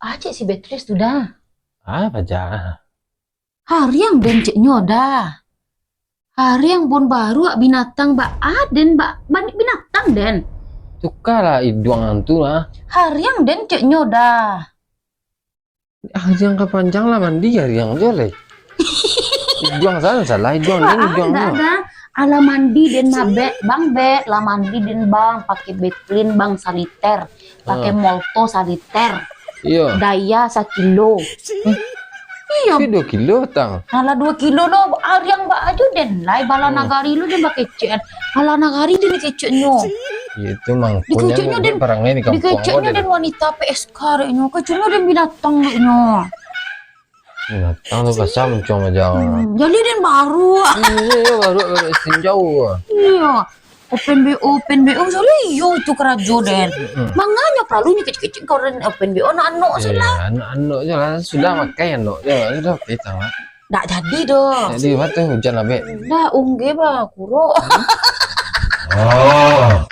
Aja si Beatrice sudah. Apa aja? Hari yang benceknya dah. Hari yang bon baru binatang ba aden ba banyak binatang den. Suka lah iduang antu lah. Hari yang den ceknya dah. Jangka panjang lah mandi hari yang jelek. Iduang sana salah iduang Wah, ini iduang enggak no. ada. Ala mandi den mabe bang be, la mandi den bang pakai betlin bang saliter, pakai molto saliter, Iya. daya 1 kilo. Iya, Itu 2 kilo tang. ala 2 kilo lo hari yang ba aja den. Lai bala nagari lu den pakai cen. Bala nagari den keceknya. Itu mang Di punya keceknya den perangnya di di kampung keceknya den wanita PSK reknya. Keceknya den binatang reknya. Binatang tuh kasar mencong aja. Jadi den baru. Iya baru jauh. Iya. Open BO sorry yo itu kerajo den. Manganya perlu kecil-kecil kau den open BO anu Iya, anak-anak jalan sudah pakai anak jalan sudah kita lah. ndak jadi doh. Jadi waktu hujan lah be. Ndak ungge ba kuro. Oh.